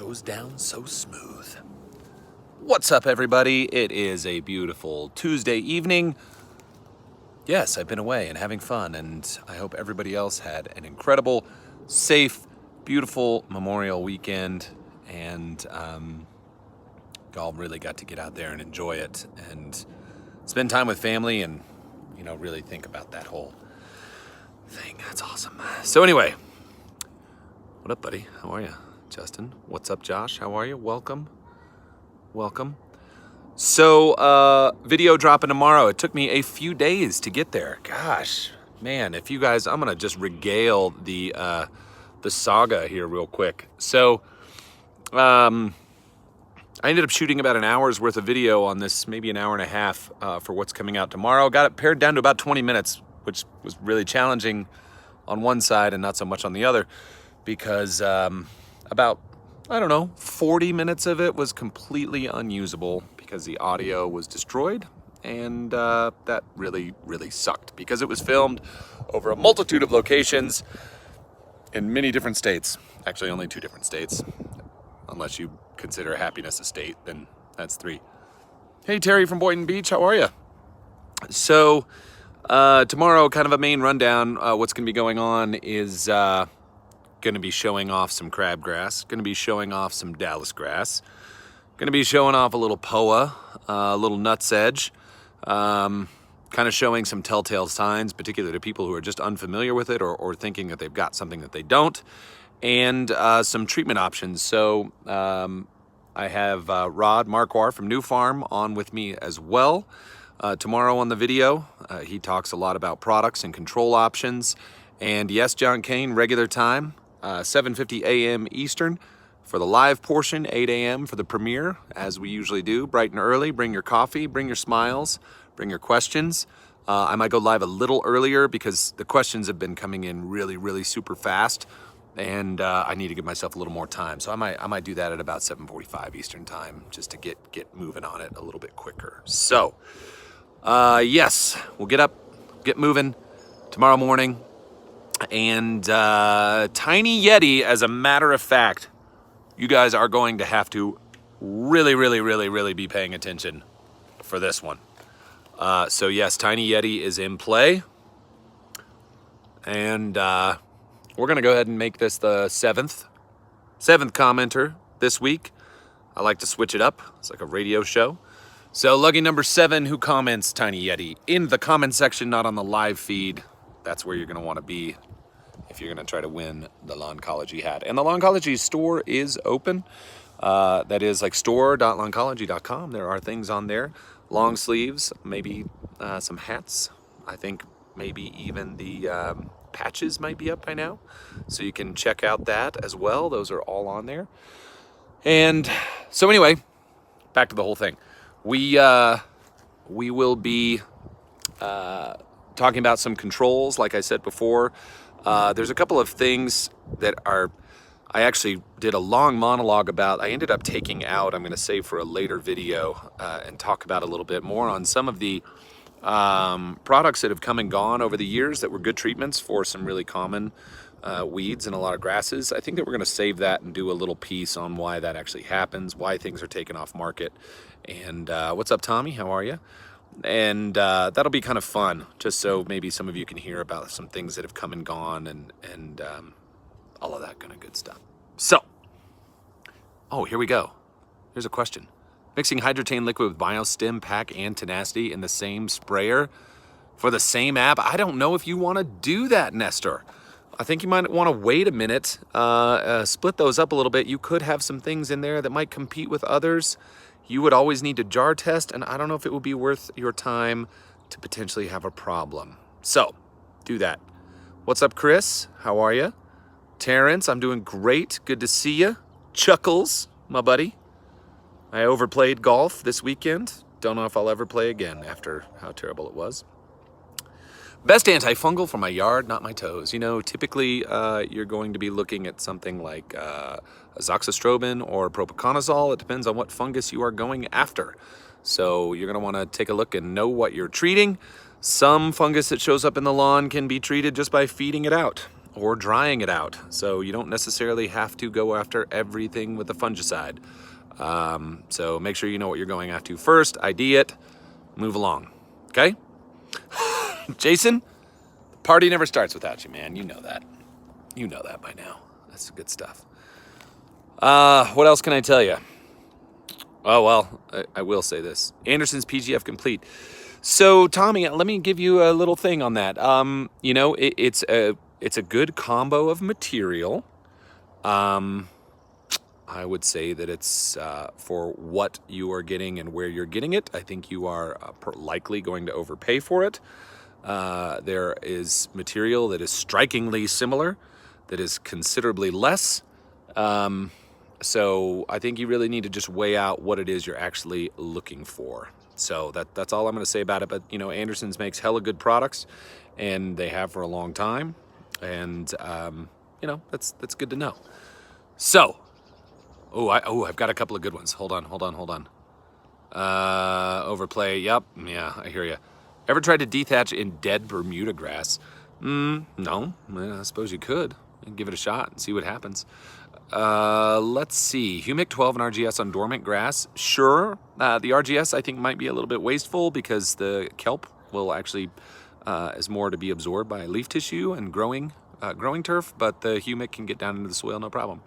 goes down so smooth. What's up, everybody? It is a beautiful Tuesday evening. Yes, I've been away and having fun, and I hope everybody else had an incredible, safe, beautiful Memorial weekend, and y'all really got to get out there and enjoy it and spend time with family and, really think about that whole thing. That's awesome. So anyway, what up, buddy? How are you? Justin. What's up, Josh? How are you? Welcome. So, video dropping tomorrow. It took me a few days to get there. Gosh, man, if you guys, I'm gonna just regale the saga here real quick. So, I ended up shooting about an hour's worth of video on this, maybe an hour and a half for what's coming out tomorrow. Got it pared down to about 20 minutes, which was really challenging on one side and not so much on the other, because about 40 minutes of it was completely unusable because the audio was destroyed, and that really, really sucked because it was filmed over a multitude of locations in many different states. Actually, only 2 different states. Unless you consider Happiness a state, then that's 3. Hey, Terry from Boynton Beach, how are you? So, tomorrow, kind of a main rundown. What's going to be going on is going to be showing off some crabgrass, going to be showing off some Dallas grass, going to be showing off a little POA, a little nutsedge, kind of showing some telltale signs, particularly to people who are just unfamiliar with it or thinking that they've got something that they don't, and some treatment options. So I have Rod Marquardt from New Farm on with me as well tomorrow on the video. He talks a lot about products and control options. And yes, John Kane, regular time, 7:50 a.m. Eastern for the live portion, 8 a.m. for the premiere, as we usually do, bright and early. Bring your coffee, bring your smiles, bring your questions. I might go live a little earlier because the questions have been coming in really, really super fast, and I need to give myself a little more time. So I might do that at about 7:45 Eastern time, just to get moving on it a little bit quicker. So yes, we'll get moving tomorrow morning. And Tiny Yeti, as a matter of fact, you guys are going to have to really, really, really, really be paying attention for this one. So yes, Tiny Yeti is in play. And we're going to go ahead and make this the seventh commenter this week. I like to switch it up. It's like a radio show. So lucky number 7 who comments Tiny Yeti in the comment section, not on the live feed. That's where you're going to want to be if you're going to try to win the Lancology hat. And the Lancology store is open. That is like store.lancology.com. There are things on there. Long sleeves, maybe some hats. I think maybe even the patches might be up by now. So you can check out that as well. Those are all on there. And so anyway, back to the whole thing. We will be talking about some controls, like I said before. There's a couple of things that I actually did a long monologue about. I ended up taking out, I'm going to save for a later video, and talk about a little bit more on some of the products that have come and gone over the years that were good treatments for some really common weeds and a lot of grasses. I think that we're going to save that and do a little piece on why that actually happens, why things are taken off market. And what's up, Tommy? How are you? And that'll be kind of fun, just so maybe some of you can hear about some things that have come and gone and all of that kind of good stuff. So, here we go. Here's a question. Mixing Hydrotain liquid with BioStim Pack and Tenacity in the same sprayer for the same app? I don't know if you want to do that, Nestor. I think you might want to wait a minute, split those up a little bit. You could have some things in there that might compete with others. You would always need to jar test, and I don't know if it would be worth your time to potentially have a problem. So, do that. What's up, Chris? How are you? Terrence, I'm doing great. Good to see you. Chuckles, my buddy. I overplayed golf this weekend. Don't know if I'll ever play again after how terrible it was. Best antifungal for my yard, not my toes. Typically you're going to be looking at something like azoxystrobin or propiconazole. It depends on what fungus you are going after. So you're going to want to take a look and know what you're treating. Some fungus that shows up in the lawn can be treated just by feeding it out. or drying it out. So you don't necessarily have to go after everything with a fungicide. So make sure you know what you're going after first, ID it, move along, okay? Jason, the party never starts without you, man. You know that. You know that by now. That's good stuff. What else can I tell you? Oh, well, I will say this. Anderson's PGF Complete. So, Tommy, let me give you a little thing on that. You know, it's a good combo of material. I would say that it's for what you are getting and where you're getting it. I think you are likely going to overpay for it. There is material that is strikingly similar, that is considerably less. So I think you really need to just weigh out what it is you're actually looking for. So that's all I'm going to say about it. But, you know, Anderson's makes hella good products, and they have for a long time. And, you know, that's good to know. So, I've got a couple of good ones. Hold on. Overplay. Yep. Yeah, I hear you. Ever tried to dethatch in dead Bermuda grass? No. I suppose you could. Give it a shot and see what happens. Let's see. Humic 12 and RGS on dormant grass. Sure. The RGS I think might be a little bit wasteful because the kelp will actually is more to be absorbed by leaf tissue and growing turf, but the humic can get down into the soil, no problem.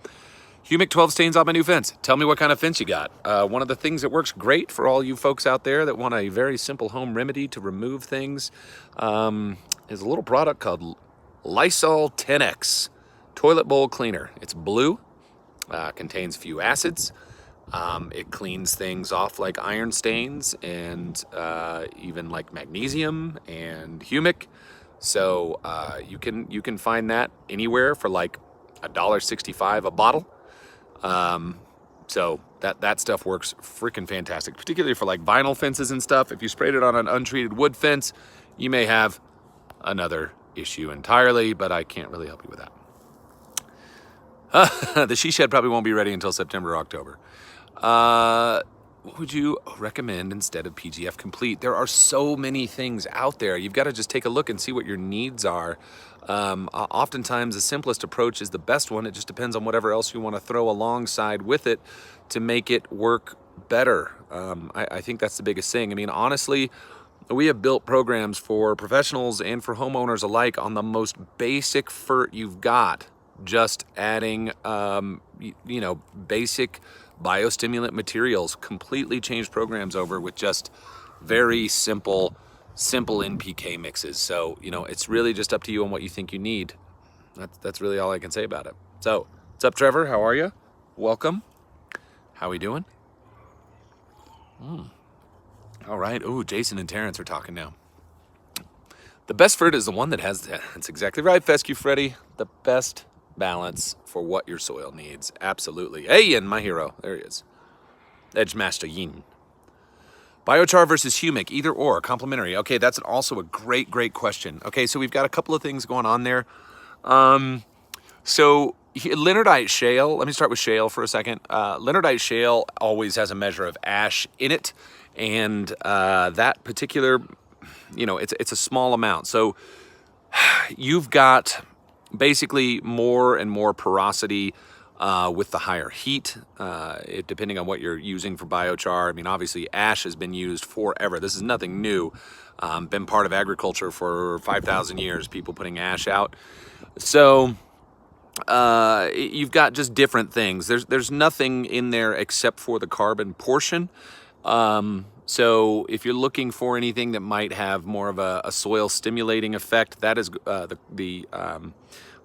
Humic 12 stains on my new fence. Tell me what kind of fence you got. One of the things that works great for all you folks out there that want a very simple home remedy to remove things is a little product called Lysol 10X Toilet Bowl Cleaner. It's blue, contains few acids. It cleans things off like iron stains and even like magnesium and humic. So you can find that anywhere for like $1.65 a bottle. So that stuff works freaking fantastic, particularly for like vinyl fences and stuff. If you sprayed it on an untreated wood fence, you may have another issue entirely, but I can't really help you with that. The she shed probably won't be ready until September or October. What would you recommend instead of PGF Complete? There are so many things out there. You've got to just take a look and see what your needs are. Oftentimes the simplest approach is the best one. It just depends on whatever else you want to throw alongside with it to make it work better. I think that's the biggest thing. I mean, honestly, we have built programs for professionals and for homeowners alike on the most basic FERT you've got. Just adding, basic biostimulant materials, completely changed programs over with just very simple NPK mixes. So, it's really just up to you on what you think you need. That's really all I can say about it. So, what's up, Trevor? How are you? Welcome. How we doing? All right. Oh, Jason and Terrence are talking now. The best fruit is the one that has that. That's exactly right, Fescue Freddy. The best balance for what your soil needs. Absolutely. Hey, Yin, my hero. There he is. Edgemaster Yin. Biochar versus humic, either or, complementary. Okay, that's also a great question. Okay, so we've got a couple of things going on there. So Leonardite shale, let me start with shale for a second. Leonardite shale always has a measure of ash in it, and that particular, it's a small amount. So you've got basically more and more porosity with the higher heat, depending on what you're using for biochar. I mean, obviously ash has been used forever. This is nothing new. Been part of agriculture for 5,000 years, people putting ash out. So you've got just different things. There's nothing in there except for the carbon portion. So if you're looking for anything that might have more of a soil stimulating effect, that is the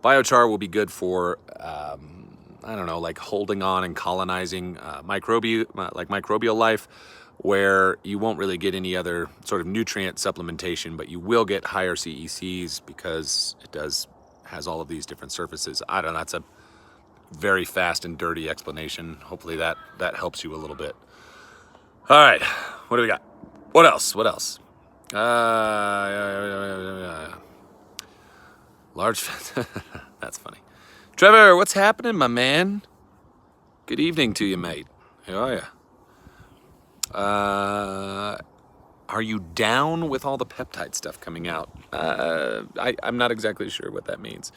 biochar will be good for like holding on and colonizing microbial life, where you won't really get any other sort of nutrient supplementation, but you will get higher CECs because it has all of these different surfaces. I don't know, that's a very fast and dirty explanation. Hopefully that helps you a little bit. All right, what do we got? What else? Large fence. That's funny. Trevor, what's happening, my man? Good evening to you, mate. How are you? Are you down with all the peptide stuff coming out? I'm not exactly sure what that means.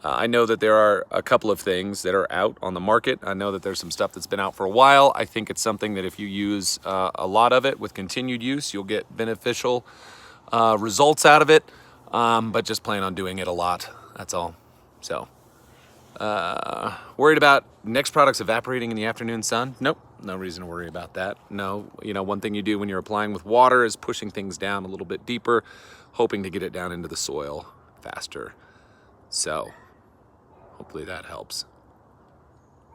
I know that there are a couple of things that are out on the market. I know that there's some stuff that's been out for a while. I think it's something that if you use a lot of it with continued use, you'll get beneficial results out of it. But just plan on doing it a lot. That's all. So, worried about next products evaporating in the afternoon sun? Nope, no reason to worry about that. No, one thing you do when you're applying with water is pushing things down a little bit deeper, hoping to get it down into the soil faster. So, hopefully that helps.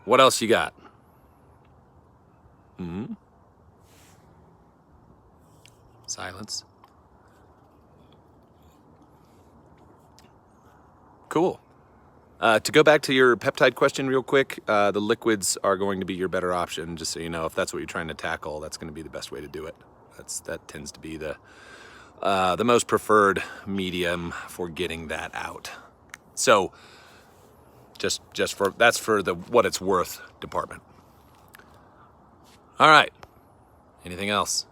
What else you got? Silence. Cool. To go back to your peptide question real quick, the liquids are going to be your better option, just so you know. If that's what you're trying to tackle, that's going to be the best way to do it. That tends to be the most preferred medium for getting that out. So, that's for the what it's worth department. All right. Anything else?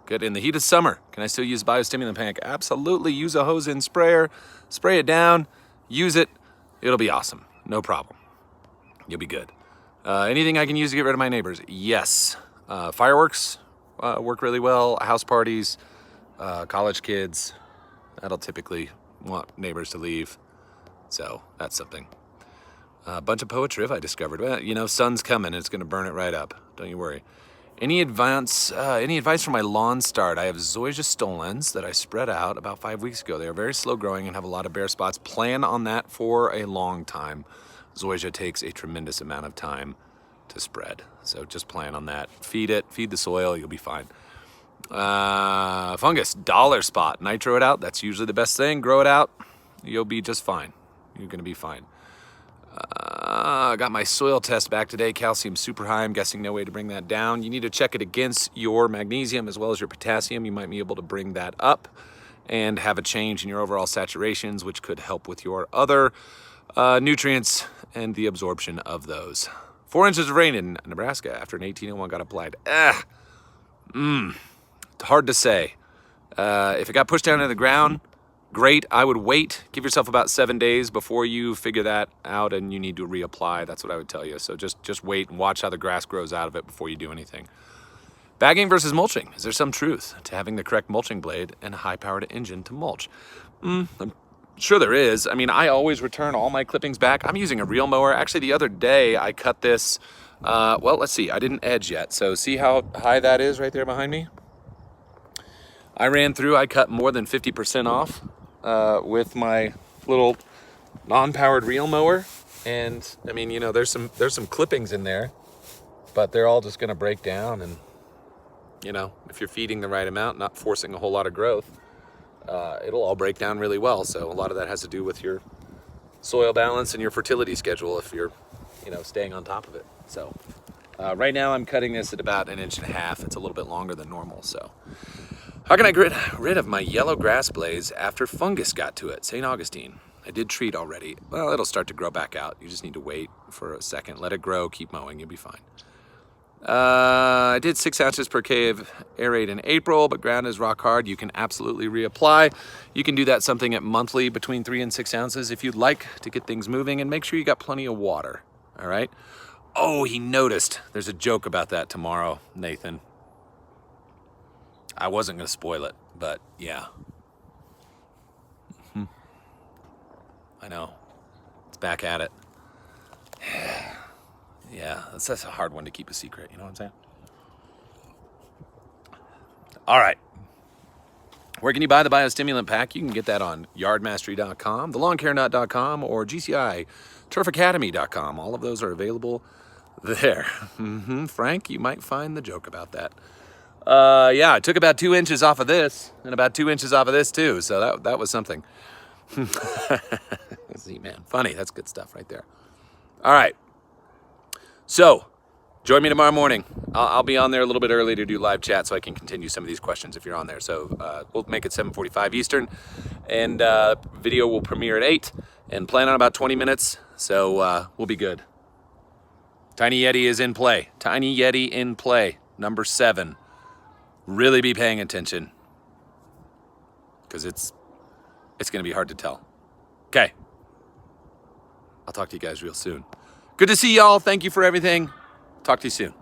Good. In the heat of summer, can I still use biostimulant pack? Absolutely. Use a hose in sprayer, spray it down, use it. It'll be awesome. No problem. You'll be good. Anything I can use to get rid of my neighbors? Yes. Fireworks work really well. House parties, college kids. That'll typically want neighbors to leave. So that's something. A bunch of poetry I discovered. Well, sun's coming. It's going to burn it right up. Don't you worry. Any advice for my lawn start? I have Zoysia stolons that I spread out about 5 weeks ago. They are very slow growing and have a lot of bare spots. Plan on that for a long time. Zoysia takes a tremendous amount of time to spread. So just plan on that. Feed it, feed the soil, you'll be fine. Fungus, dollar spot. Nitro it out, that's usually the best thing. Grow it out, you'll be just fine. You're gonna be fine. I got my soil test back today. Calcium super high. I'm guessing no way to bring that down. You need to check it against your magnesium as well as your potassium. You might be able to bring that up and have a change in your overall saturations, which could help with your other nutrients and the absorption of those. 4 inches of rain in Nebraska after an 1801 got applied. Hard to say. If it got pushed down into the ground, great. I would wait. Give yourself about 7 days before you figure that out and you need to reapply. That's what I would tell you. So just wait and watch how the grass grows out of it before you do anything. Bagging versus mulching. Is there some truth to having the correct mulching blade and a high-powered engine to mulch? I'm sure there is. I mean, I always return all my clippings back. I'm using a reel mower. Actually, the other day I cut this. Well, let's see. I didn't edge yet. So see how high that is right there behind me? I cut more than 50% off with my little non-powered reel mower. And I mean, there's some clippings in there, but they're all just gonna break down. And if you're feeding the right amount, not forcing a whole lot of growth, it'll all break down really well. So a lot of that has to do with your soil balance and your fertility schedule if you're, staying on top of it. So right now I'm cutting this at about 1.5 inches. It's a little bit longer than normal, so. How can I get rid of my yellow grass blades after fungus got to it? St. Augustine. I did treat already. Well, it'll start to grow back out. You just need to wait for a second. Let it grow, keep mowing, you'll be fine. I did 6 ounces per K of aerate in April, but ground is rock hard. You can absolutely reapply. You can do that something at monthly between 3 and 6 ounces if you'd like to get things moving, and make sure you got plenty of water, all right? Oh, he noticed. There's a joke about that tomorrow, Nathan. I wasn't going to spoil it, but yeah. I know. It's back at it. Yeah, that's a hard one to keep a secret, you know what I'm saying? All right. Where can you buy the biostimulant pack? You can get that on yardmastery.com, thelawncarenut.com, or GCI turfacademy.com. All of those are available there. Frank, you might find the joke about that. Yeah, I took about 2 inches off of this and about 2 inches off of this too. So that was something. See, man, funny. That's good stuff right there. All right. So join me tomorrow morning. I'll be on there a little bit early to do live chat so I can continue some of these questions if you're on there. So we'll make it 7:45 Eastern, and video will premiere at 8 and plan on about 20 minutes. So we'll be good. Tiny Yeti is in play. Tiny Yeti in play. Number 7. really be paying attention, because it's going to be hard to tell. Okay. I'll talk to you guys real soon. Good to see y'all. Thank you for everything. Talk to you soon.